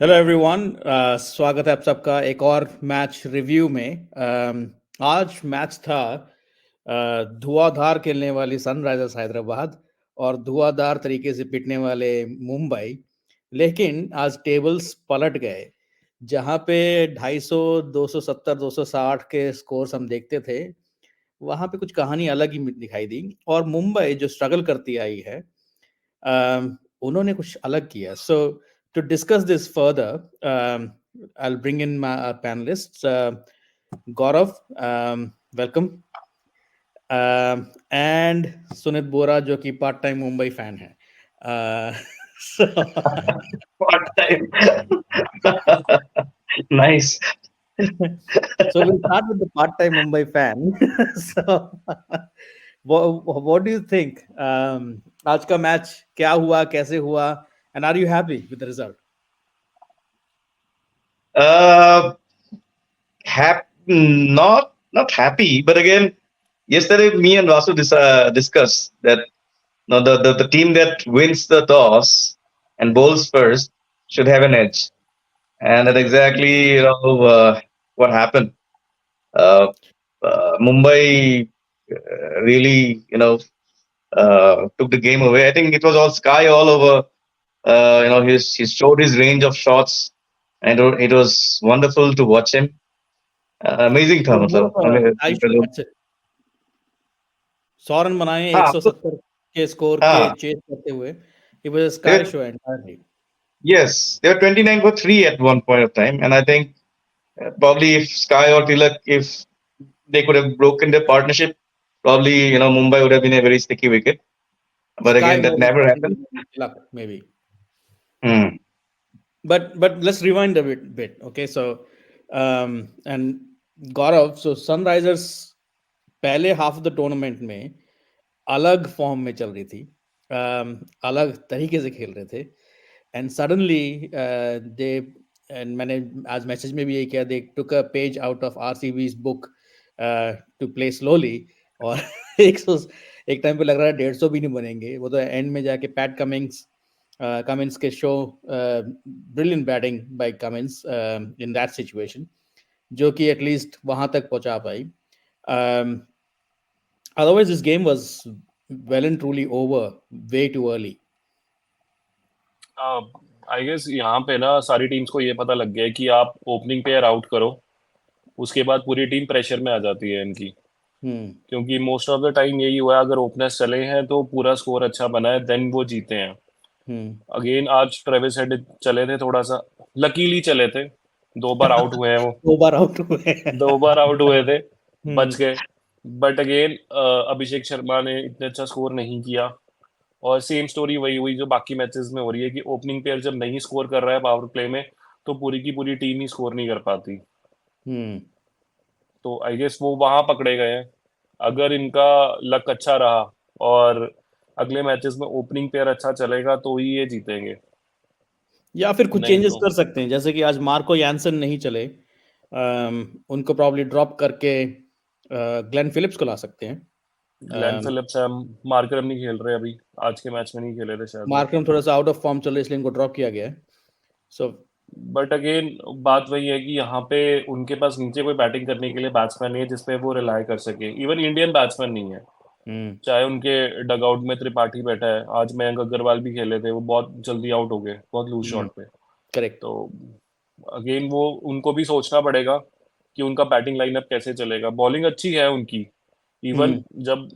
Hello everyone, स्वागत है आप सबका एक और मैच रिव्यू में। आज मैच था धुआंधार खेलने वाली सनराइजर्स हैदराबाद और धुआंधार तरीके से पिटने वाले मुंबई। लेकिन आज टेबल्स पलट गए। जहां पे 250, 270, 260 के स्कोर्स हम देखते थे, वहां पे कुछ कहानी अलग ही दिखाई दी। और मुंबई जो स्ट्रगल करती आई है, उन्होंने कुछ अलग किया। सो to discuss this further, I'll bring in my panelists. Gaurav, welcome. And Sunit Bora, जो कि पार्ट टाइम मुंबई फैन है. So, Part time. Nice. so we'll start with the part time Mumbai fan. So, what do you think? आज का match क्या हुआ, कैसे हुआ, and are you happy with the result? Uh, not happy, but again, yesterday me and Vasu discussed that no, the team that wins the toss and bowls first should have an edge, and that exactly what happened. Uh, Mumbai really took the game away. I think it was all Sky all over. He showed his range of shots, and it was wonderful to watch him. Amazing था It was more मतलब of a high show. That's it. 100 run बनाए हाँ 170 के score के हाँ chess करते हुए. It was a they sky were, show entirely. yes, they were 29 for 3 at one point of time, and I think probably if Sky or Tilak, if they could have broken their partnership, probably Mumbai would have been a very sticky wicket. But Sky again, that more than never possibly happened. luck, maybe. Hmm. But let's rewind a bit. Okay, so and Gaurav, so Sunrisers पहले half of the tournament में अलग form में चल रही थी, अलग तरीके से खेल रहे थे. एंड सडनली दे, एंड मैंने आज मैसेज में भी यही किया, they took a page out of RCB's book to play slowly. और 100 एक टाइम पे लग रहा है 150 भी नहीं बनेंगे. वो तो एंड में जाके पैट कमिंस के show, brilliant batting bye Cummins in that situation, जो कि एटलीस्ट वहां तक पहुंचा पाई. Otherwise, this game was well and truly over way too early. I guess यहाँ पे ना सारी टीम्स को ये पता लग गया है कि आप ओपनिंग पेयर आउट करो, उसके बाद पूरी टीम प्रेशर में आ जाती है इनकी. क्योंकि मोस्ट ऑफ द टाइम यही हुआ है, अगर ओपनर्स चले हैं तो पूरा स्कोर अच्छा बना है, देन वो जीते हैं. अगेन आज ट्रेविस हेड चले थे, थोड़ा सा लकीली चले थे, 2 बार आउट हुए हैं वो. 2 बार आउट हुए. 2 बार आउट हुए थे, बच गए. बट अगेन अभिषेक शर्मा ने इतना अच्छा स्कोर नहीं किया. और सेम स्टोरी वही हुई जो बाकी मैचेस में हो रही है कि ओपनिंग पेयर जब नहीं स्कोर कर रहा है पावर प्ले में, तो पूरी की पूरी टीम ही स्कोर नहीं कर पाती. तो आई गेस वो वहां पकड़े गए हैं. अगर इनका लक अच्छा रहा और अगले मैचेस में ओपनिंग पेयर अच्छा चलेगा तो ही ये जीतेंगे. या फिर कुछ नहीं चेंजेस तो कर सकते हैं, जैसे कि आज मार्को यानसन नहीं चले, उनको प्रॉब्ली ड्रॉप करके ग्लेन फिलिप्स को ला सकते हैं. ग्लेन फिलिप्स है, मार्करम नहीं खेल रहे अभी, आज के मैच में नहीं खेले थे शायद. मार्करम थोड़ा सा आउट ऑफ फॉर्म चल रहा है, इसलिए इनको ड्रॉप किया गया है. सो बट अगेन बात वही है कि यहाँ पे उनके पास नीचे कोई बैटिंग करने के लिए बैट्समैन नहीं है जिसपे वो रिलाई कर सके. इवन इंडियन बैट्समैन नहीं है. चाहे उनके डगआउट में त्रिपाठी बैठा है, आज मयंक अग्रवाल भी खेले थे, वो बहुत जल्दी आउट हो गए, बहुत लूज शॉट पे. करेक्ट. तो अगेन वो उनको भी सोचना पड़ेगा कि उनका बैटिंग लाइनअप कैसे चलेगा. बॉलिंग अच्छी है उनकी. इवन जब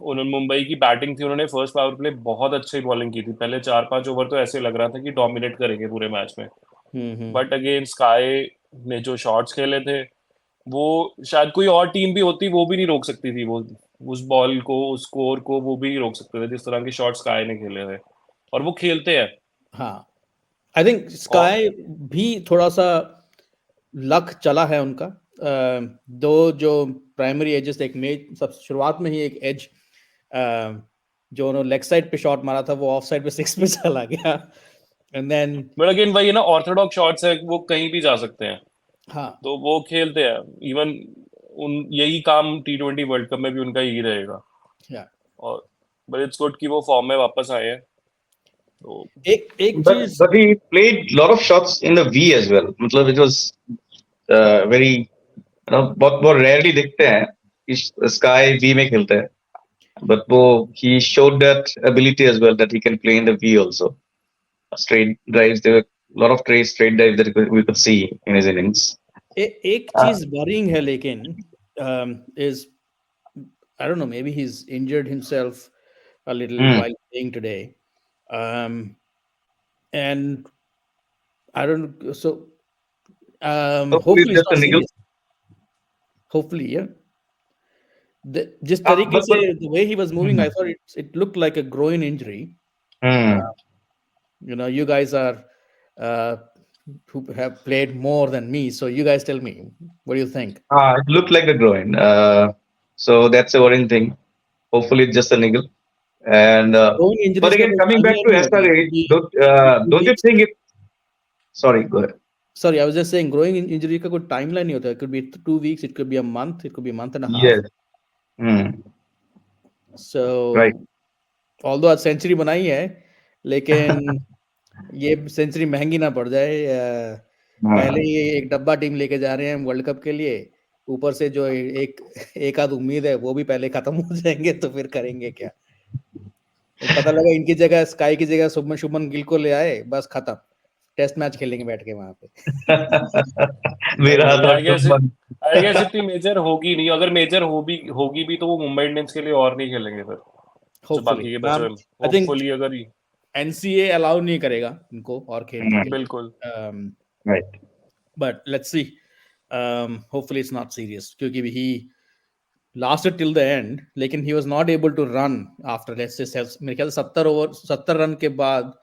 उन्होंने मुंबई की बैटिंग थी, उन्होंने फर्स्ट पावर प्ले बहुत अच्छी बॉलिंग की थी. पहले 4-5 ओवर तो ऐसे लग रहा था कि डोमिनेट करेंगे पूरे मैच में. बट अगेन स्काई ने जो शॉट्स खेले थे, वो शायद कोई और टीम भी होती वो भी नहीं रोक सकती थी. वो उस बॉल को, उस स्कोर को वो भी नहीं रोक सकते थे जिस तरह के शॉट्स स्काई ने खेले थे. और वो खेलते हैं. हाँ, आई थिंक स्काई भी थोड़ा सा लक चला है उनका. दो जो प्राइमरी एजेस थे, एक में सब शुरुआत में ही एक एज जो उन्होंने लेग साइड पे शॉट मारा था, वो ऑफ साइड पे 6 पे चला गया. एंड देन बट अगेन वही है ना, ऑर्थोडॉक्स शॉट्स है, वो कहीं भी जा सकते हैं. हाँ, तो वो खेलते हैं. इवन यही काम T20 वर्ल्ड कप में भी उनका यही रहेगा. या और बट इट्स गुड कि वो फॉर्म में वापस आए हैं. तो एक But चीज but he played lot of shots in the V as well. मतलब it was very बहुत rarely दिखते हैं कि Sky V में खेलते हैं. But वो he showed that ability as well that he can play in the V also. Straight drives, there were a lot of straight drives that we could see in his innings. एक Uh, चीज worrying है लेकिन is I don't know, maybe he's injured himself a little hmm. while playing today. And I don't so Hopefully it's hopefully it's just not a niggle. serious. Hopefully, yeah. जिस तरीके But से the way he was moving, I hmm. thought it looked like a groin injury. Hmm. You guys are who have played more than me, so you guys tell me, what do you think? It looked like a groin. So that's a worrying thing. Hopefully it's just a niggle. And Groin but injuries का again, कोई coming back timeline to नहीं होता है. SRH, It could be don't 2 you weeks. think it? Sorry, go ahead. Sorry, I was just saying, groin injury का कोई timeline नहीं होता. It could be 2 weeks, it could be a month, it could be a month and a half. Yes. Hmm. Right. So although आज century बनाई है, लेकिन ये century महंगी ना पड़ जाए. पहले ही एक डब्बा टीम लेके जा रहे हैं वर्ल्ड कप के लिए, ऊपर से जो एक आध उम्मीद है वो भी पहले खत्म हो जाएंगे, तो फिर करेंगे क्या? पता लगा इनकी जगह स्काई की जगह शुभमन गिल को ले आए, बस खत्म, टेस्ट मैच खेलेंगे बैठ के वहां पे. विराट और आई गेस शुभमन. इतनी मेजर होगी नहीं. अगर मेजर होगी भी तो वो मुंबई इंडियंस के लिए और नहीं खेलेंगे फिर, जो बाकी के बचे हुए. आई थिंक होपफुली अगर एनसीए अलाउ नहीं करेगा इनको और खेलने के लिए. बिल्कुल. Right. But let's see. Hopefully it's not serious, क्योंकि he lasted till the end, लेकिन he was not able to run after, let's say, मेरे ख्याल 70 रन के बाद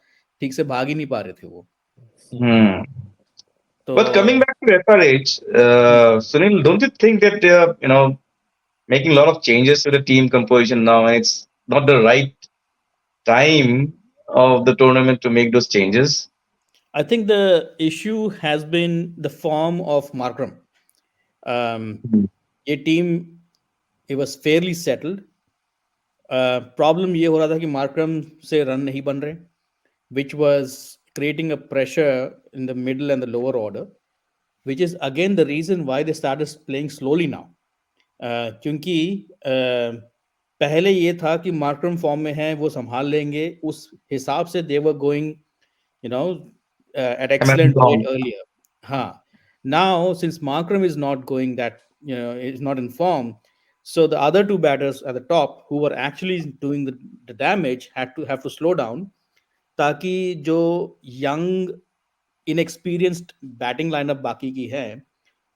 ठीक से भाग ही नहीं पा रहे थे वो. Hmm. तो But coming back to SRH, Sunil, don't you think that they are, making a lot of changes to the team composition now, and it's not the right time of the tournament to make those changes? I think the issue has been the form of Markram. ये team, it was fairly settled. Problem ये हो रहा था कि Markram से run नहीं बन रहे, which was creating a pressure in the middle and the lower order, which is again the reason why they started playing slowly now. क्योंकि पहले ये था कि मार्करम फॉर्म में है, वो संभाल लेंगे, उस हिसाब से they were going, at excellent rate earlier. Now since Markram is not going that, is not in form, so the other two batters at the top who were actually doing the damage have to slow down, ताकि जो young inexperienced batting lineup बाकी की है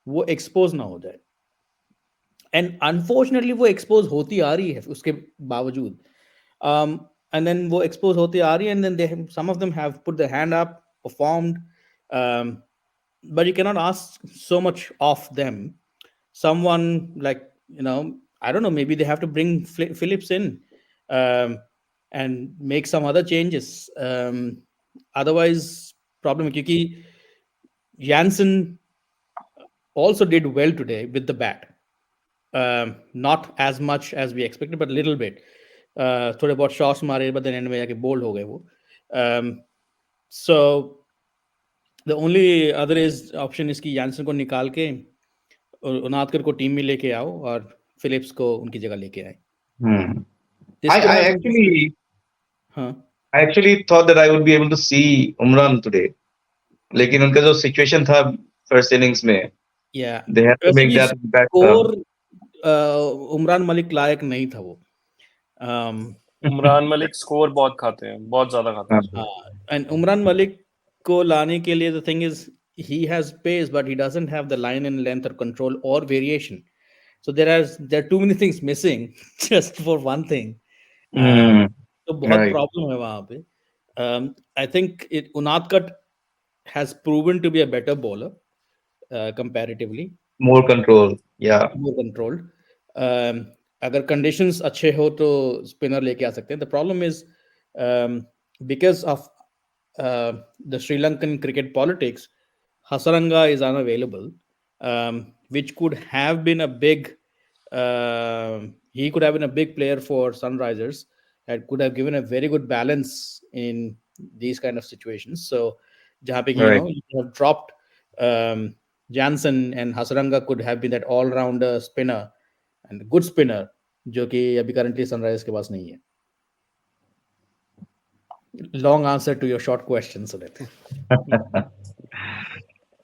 वो expose ना हो जाए. And unfortunately वो expose होती आ रही है उसके बावजूद. And then वो expose होती आ रही है, and then some of them have put their hand up, performed, but you cannot ask so much of them. Someone like, I don't know, maybe they have to bring Phillips in, and make some other changes. Otherwise problem, क्योंकि Jansen also did well today with the bat. Not as much as we expected, but a little bit. थोड़े बहुत shots मारे, but then end में जाके bold हो गए वो. So the only other option is कि Jansen को निकाल के उनादकर को टीम में लेके आओ और फिलिप्स को उनकी जगह लेके आए. I actually thought that I would be able to see Umran today. लेकिन उनका जो सिचुएशन था फर्स्ट इनिंग्स में, they had to make that impact. Score Umran Malik लायक नहीं था वो. उमरान मलिक स्कोर बहुत खाते हैं, बहुत ज्यादा खाते हैं. एंड उमरान मलिक को लाने के लिए the thing is he has pace, but he doesn't have the line and length or control or variation. So there are too many things missing just for one thing. तो बहुत प्रॉब्लम है वहां पे. I think Unadkat has proven to be a better bowler comparatively. More control, yeah. More controlled. अगर conditions अच्छे हो तो spinner लेके आ सकते हैं. The problem is because of the Sri Lankan cricket politics, Hasaranga is unavailable, which could have been a big. He could have been a big player for Sunrisers, and could have given a very good balance in these kind of situations. So, जहाँ पे you Right. know you have dropped Jansen and Hasaranga could have been that all-rounder spinner and good spinner, जो कि अभी currently Sunrisers के पास नहीं है. Long answer to your short question, Sudhir.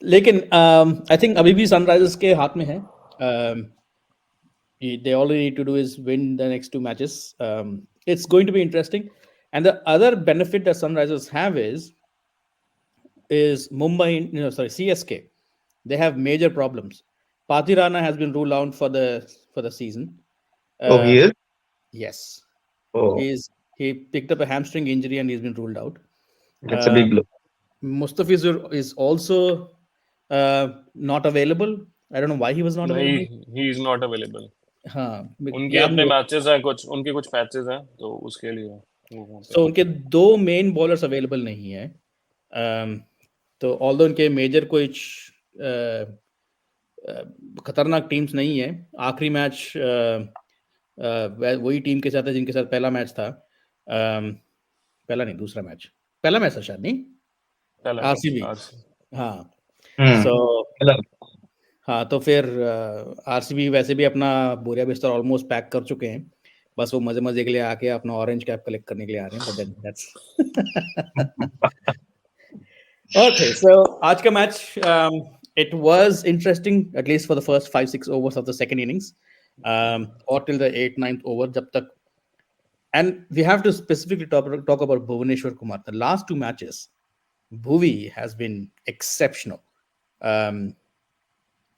लेकिन I think अभी भी सनराइजर्स के हाथ में है. They all they need to do is win the next two matches. It's going to be interesting. And the other benefit that Sunrisers have is Mumbai, CSK. They have major problems. Pathirana has been ruled out for the season. Oh, he is? Yes. Oh, He picked up a hamstring injury and he's been ruled out. that's a big blow. Mustafizur is also not available. I don't know why he was not नहीं, available. he is not available. हाँ, उनके याद अपने नहीं matches हैं, उनके कुछ matches हैं, तो उसके लिए वो वहाँ पे। So उनके दो मेन बॉलर्स अवेलेबल नहीं है. तो ऑल्दो उनके मेजर कुछ खतरनाक टीम्स नहीं है. आखिरी मैच वही टीम के साथ है जिनके साथ पहला मैच था. पहला नहीं, दूसरा मैच. पहला मैच था शायद, नहीं? पहला आरसीबी. हाँ. Hmm. So Hello. हाँ, तो फिर आरसीबी वैसे भी अपना बोरिया बिस्तर ऑलमोस्ट पैक कर चुके हैं. बस वो मजे मजे के लिए आके अपना ऑरेंज कैप कलेक्ट करने के लिए आ रहे हैं. But then that's okay. So आज का match it was interesting at least for the first 5-6 overs of the second innings और टिल द 8th-9th ओवर जब तक. And we have to specifically talk about Bhuvneshwar Kumar. The last two matches, Bhuvi has been exceptional.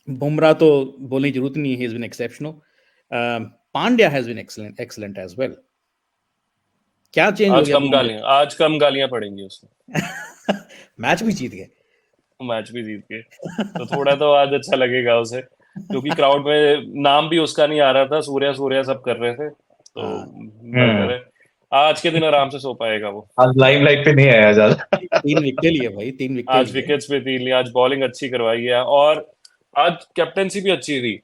Bumrah to bolne ki zaroorat nahi hai, he has been exceptional. Pandya has been excellent as well. क्या change हो गया? आज कम गालियां पड़ेंगी उसमें. Match भी जीत गए. Match भी जीत गए, तो थोड़ा तो आज अच्छा लगेगा उसे, क्योंकि क्राउड में नाम भी उसका नहीं आ रहा था. सूर्या सब कर रहे थे, तो बेहतर है. आज के दिन आराम से सो पाएगा वो. आज लाइमलाइट पे नहीं आया ज्यादा. 3 विकेट लिए भाई, 3 विकेट. आज विकेट्स पे 3 लिए. आज बॉलिंग अच्छी करवाई है, और आज कैप्टेंसी भी अच्छी थी.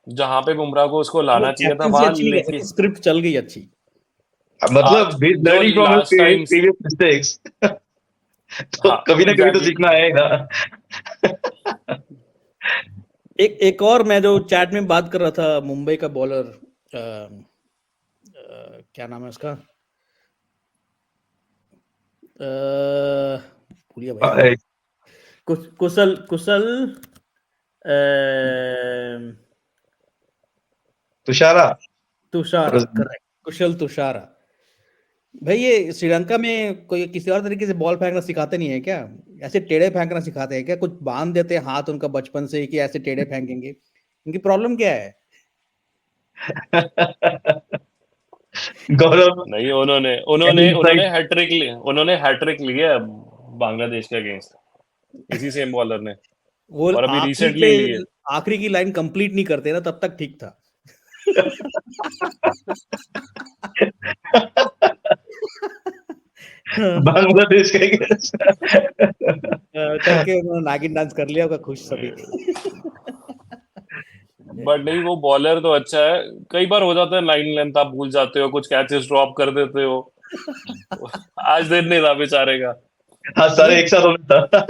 जहां पे बुमराह को उसको लाना चाहिए था वहां लेके स्क्रिप्ट चल गई अच्छी. मतलब learning from his previous mistakes. तो कभी ना कभी तो सीखना आएगा. एक और मैं जो चैट में बात कर रहा था, मुंबई का बॉलर क्या नाम है उसका, भूलिया भाई. कुशल तुषारा. करेक्ट. कुशल तुषारा भाई. ये श्रीलंका में कोई किसी और तरीके से बॉल फेंकना सिखाते नहीं है क्या? ऐसे टेढ़े फेंकना सिखाते हैं क्या? कुछ बांध देते हैं हाथ उनका बचपन से कि ऐसे टेढ़े फेंकेंगे? इनकी प्रॉब्लम क्या है? गौरव नहीं, उन्होंने हैट्रिक ली है बांग्लादेश के अगेंस्ट, इसी सेम बॉलर ने. वो और अभी रिसेंटली ली है. आखिरी की लाइन कंप्लीट नहीं करते ना, तब तक ठीक था. बांग्लादेश के करके उन्होंने नागिन डांस कर लिया होगा, खुश सभी. बट नहीं, वो बॉलर तो अच्छा है. कई बार हो जाता है लाइन लेंथ आप भूल जाते हो, कुछ कैचेस ड्रॉप कर देते हो. आज दिन नहीं था बेचारे का. हाँ, सारे एक साथ होना था.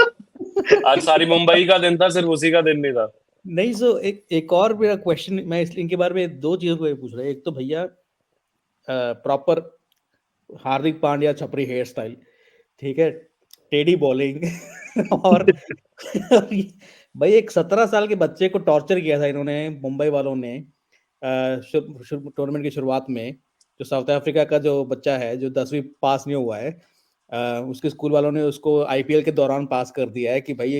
आज सारी मुंबई का दिन था, सिर्फ उसी का दिन नहीं था. नहीं. सो एक और मेरा क्वेश्चन, मैं इसलिए इनके बारे में दो चीजों को पूछ रहा हूँ. एक तो भैया प्रॉपर हार्दिक पांड्या छपरी हेयर स्टाइल, ठीक है, टेडी बॉलिंग और भाई एक 17 साल के बच्चे को टॉर्चर किया था इन्होंने, मुंबई वालों ने टूर्नामेंट की शुरुआत में. जो साउथ अफ्रीका का जो बच्चा है जो 10वीं पास नहीं हुआ है, उसके स्कूल वालों ने उसको आईपीएल के दौरान पास कर दिया है कि भाई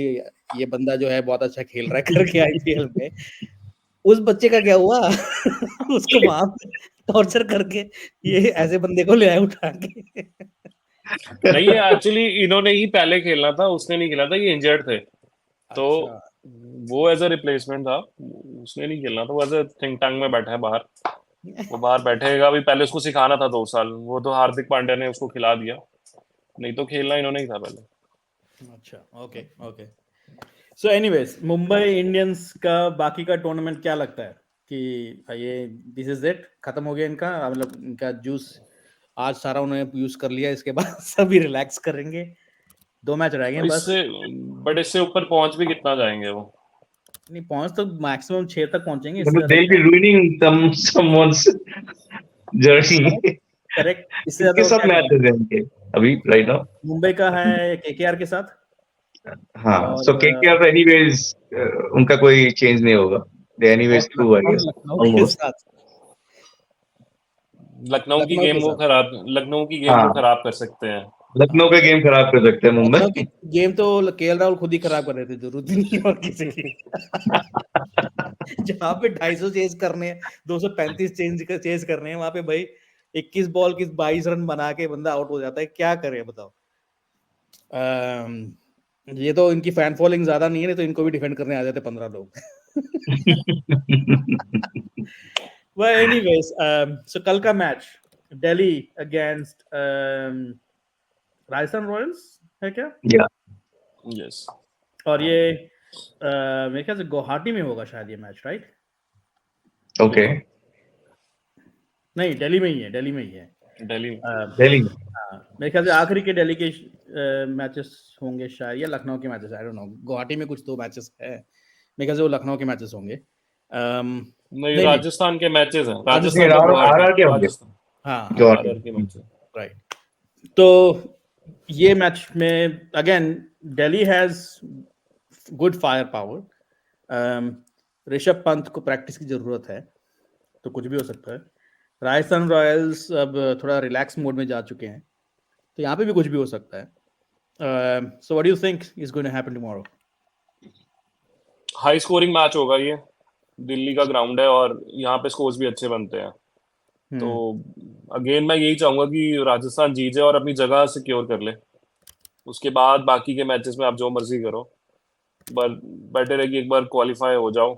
ये बंदा जो है बहुत अच्छा खेल रहा है करके आईपीएल में. उस बच्चे का क्या हुआ? उसको वहां टॉर्चर करके ये ऐसे बंदे को ले आए उठा के. नहीं, एक्चुअली इन्होंने ही पहले खेलना था, उसने नहीं खेला था, ये इंजर्ड थे. तो वो एज अ रिप्लेसमेंट था, उसने नहीं खेलना था. वो एज अ थिंक टैंक में बैठा है बाहर. वो बाहर बैठेगा. अभी पहले उसको सिखाना था 2 साल, वो तो हार्दिक पांड्या ने उसको खिला दिया. नहीं तो खेलना इन्होंने ही था पहले. अच्छा, okay. So anyways, Mumbai Indians का बाकी का टूर्नामेंट क्या लगता है कि ये दिस इज इट, खत्म हो गया इनका, मतलब इनका जूस आज सारा उन्होंने यूज कर लिया, इसके बाद सभी रिलैक्स करेंगे, 2 मैच रह गए बस। इससे ऊपर पहुंच भी कितना जाएंगे वो? नहीं, पहुंच तो मैक्सिमम 6 तक पहुंचेंगे, इससे मतलब ज्यादा they'll be ruining someone's journey. Correct, इससे ज्यादा किसके और साथ क्या करेंगे। मैचेस हैं इनके अभी राइट नाउ? मुंबई का है केकेआर के साथ, हाँ, और so KKR anyways उनका कोई चेंज नहीं होगा. They anyways through I और guess लखनऊ के almost. साथ, लखनऊ की लखनऊ के गेम वो साथ, खराब लखनऊ की गेम वो हाँ, खराब कर सकते हैं। लखनऊ का गेम खराब कर सकते हैं लखनऊ मुंबई. की गेम तो केएल राहुल खुद ही खराब कर रहे थे, जरूरत ही नहीं है और किसी की। जहाँ पे 250 चेज करने हैं, 235 चेज करने हैं, वहां पे भाई 21 बॉल की 22 रन बना के बंदा आउट हो जाता है, क्या करे बताओ। ये तो इनकी फैन फॉलोइंग ज्यादा नहीं है, नहीं तो इनको भी डिफेंड करने आ जाते 15 लोग। Well, anyways, so कल का match Delhi against Rajasthan Royals है क्या? Yeah, यस, और ये मेरे ख्याल से गुवाहाटी में होगा शायद ये मैच, राइट? okay. नहीं, दिल्ली में ही है, दिल्ली में ही है। दिल्ली Delhi. हाँ, मेरे ख्याल से आखिरी के दिल्ली के मैचेस होंगे शायद, या लखनऊ के matches, I don't know. Guwahati में कुछ 2 मैचेस है, मेरे ख्याल से वो लखनऊ के मैचेस होंगे। नहीं, नहीं, राजस्थान के मैचेस हैं, नहीं, राजस्थान और RR गुवाहाटी, के होंगे. राजस्थान हाँ हाँ, गुवाहाटी. आरआर के मैचेस। राइट। तो ये मैच में again Delhi has good fire power, Rishabh Pant को प्रैक्टिस की जरूरत है, तो कुछ भी हो सकता है। राजस्थान रॉयल्स अब थोड़ा रिलैक्स मोड में जा चुके हैं, तो यहाँ पे भी कुछ भी हो सकता है। So what do you think is going to happen tomorrow? High scoring match होगा ये, दिल्ली का ग्राउंड है और यहाँ पे स्कोर्स भी अच्छे बनते हैं। तो अगेन मैं यही चाहूंगा कि राजस्थान जीत जाए और अपनी जगह सिक्योर कर ले, उसके बाद बाकी के मैचेस में आप जो मर्जी करो, बट बेटर है कि एक बार क्वालिफाई हो जाओ।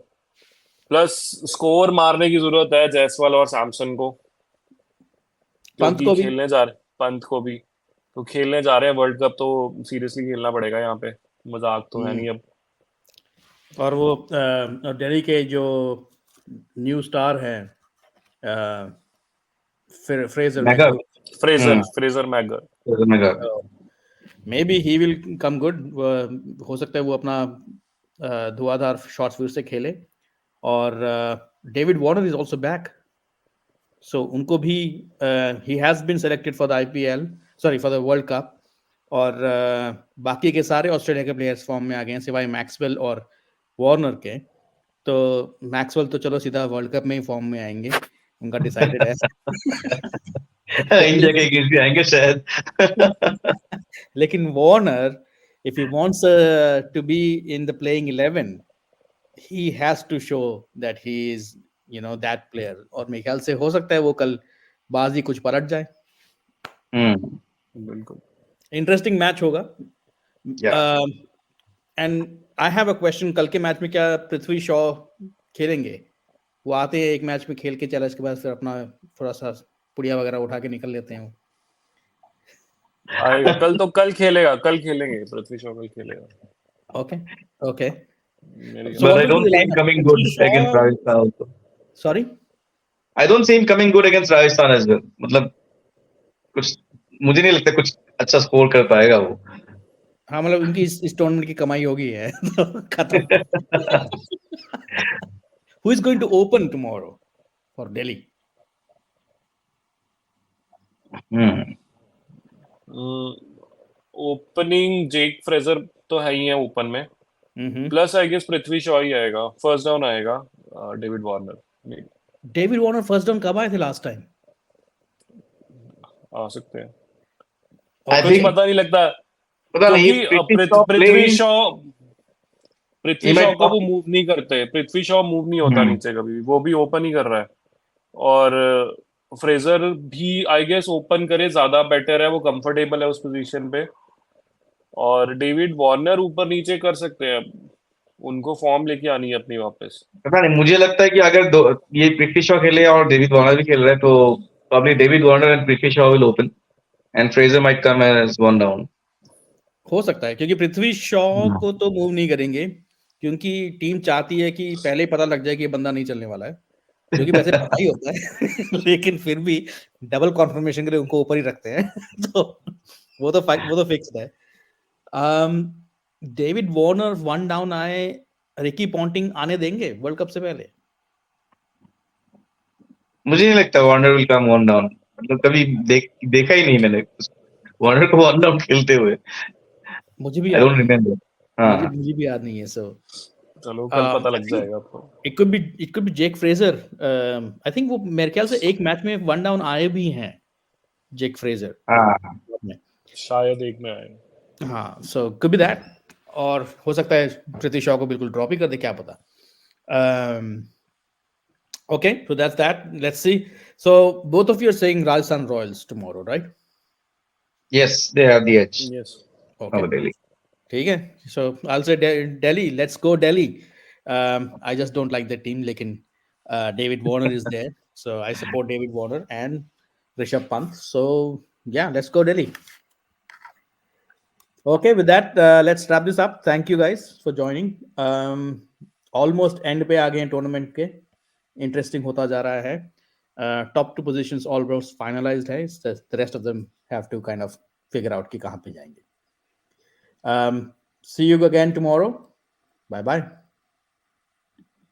प्लस स्कोर मारने की जरूरत है जायसवाल और सैमसन को, पंत क्योंकि को भी, खेलने जा रहे, पंत को भी, तो खेलने जा रहे हैं वर्ल्ड कप, तो सीरियसली खेलना पड़ेगा यहाँ पे, मजाक तो है नहीं अब। और वो और दिल्ली के जो न्यू स्टार है Fraser Mega. Fraser megger, Mega. May be he will come good. हो सकता है वो अपना धुआंधार शॉट्स फिर से खेले। और David Warner is also back, so उनको भी he has been selected for the IPL, sorry for the world cup. और बाकी के सारे ऑस्ट्रेलिया के प्लेयर्स फॉर्म में आ गए हैं सिवाय मैक्सवेल और वार्नर के। तो मैक्सवेल तो चलो सीधा वर्ल्ड कप में ही फॉर्म में आएंगे, उनका डिसाइडेड है। इंडिया के अगेंस्ट भी आएंगे शायद. लेकिन Warner, if he wants to be in the playing 11, he has to show that he is, you know, that player. और मेरे ख्याल से हो सकता है वो कल बाजी कुछ पलट जाए। बिल्कुल। इंटरेस्टिंग मैच होगा। Yeah. And I have a question, कल के मैच में क्या पृथ्वी शॉ खेलेंगे? वो आते हैं एक मैच में खेल के चला, इसके बाद फिर अपना थोड़ा सा पुड़िया वगैरह उठा के निकल लेते हैं। आएगा कल, तो कल खेलेगा, कल खेलेंगे पृथ्वी शॉ, कल खेलेगा। Okay okay. मेरी But I don't see him coming good against Rajasthan also. Sorry, I don't see him coming good against Rajasthan as well. मतलब कुछ मुझे नहीं लगता कुछ अच्छा स्कोर कर पाएगा वो. हाँ मतलब उनकी इस टूर्नामेंट की कमाई होगी है। खत्म। Who is going to open tomorrow for Delhi? Opening Jake Fraser तो है ही है ओपन में, plus I guess Prithvi Shaw ही आएगा, फर्स्ट डाउन आएगा David Warner. David Warner first down कब आए थे लास्ट टाइम? आ सकते हैं, I कुछ think पता नहीं लगता, पता नहीं क्योंकि पृथ्वी शॉ को वो मूव नहीं करते, पृथ्वी शॉ मूव नहीं होता नीचे कभी, वो भी ओपन ही कर रहा है। और फ्रेजर भी आई गेस ओपन करे ज्यादा बेटर है, वो कंफर्टेबल है उस पोजीशन पे। और डेविड वार्नर ऊपर नीचे कर सकते हैं, उनको फॉर्म लेके आनी है अपनी वापस। पता नहीं, मुझे लगता है कि अगर ये पृथ्वी शॉ खेले और डेविड वार्नर भी खेल रहे हैं तो probably David Warner and Prithvi Shaw will open and Fraser might come as one down. हो सकता है, क्योंकि पृथ्वी शॉ को तो मूव नहीं करेंगे, क्योंकि टीम चाहती है कि पहले ही पता लग जाए कि ये बंदा नहीं चलने वाला है। जो कि वैसे पता ही होता है लेकिन फिर भी डबल कॉन्फर्मेशन के लिए उनको ऊपर ही रखते हैं तो वो तो फिक्स्ड है। डेविड वार्नर वन डाउन आए, रिकी पॉन्टिंग आने देंगे वर्ल्ड कप से पहले? मुझे नहीं लगता Warner will come one down, मतलब कभी देखा ही नहीं मैंने वार्नर को वन डाउन खेलते हुए। मुझे भी आई याद डोंट नहीं, रिमेम्बर। मुझे भी याद नहीं है। सो चलो कल पता I लग think जाएगा आपको। it could be Jake Fraser. I think वो मेरे ख्याल से एक मैच में वन डाउन आए भी हैं जेक फ्रेजर हाँ, में। शायद एक में आए। हाँ, so could be that, और हो सकता है पृथ्वी शॉ को बिल्कुल ड्रॉप ही कर दे, क्या पता। Okay, so that's that. Let's see. So both of you are saying Rajasthan Royals tomorrow, right? yes, they have the edge yes Okay, over Delhi. ठीक है। So I'll say Delhi. Let's go Delhi. I just don't like the team. लेकिन David Warner is there, so I support David Warner and Rishabh Pant. So yeah, let's go Delhi. Okay, with that, let's wrap this up. Thank you guys for joining. Almost end पे आ गए हैं tournament के, interesting होता जा रहा है। Top two positions almost finalised है, the rest of them have to kind of figure out कि कहाँ पे जाएंगे। See you again tomorrow. Bye bye.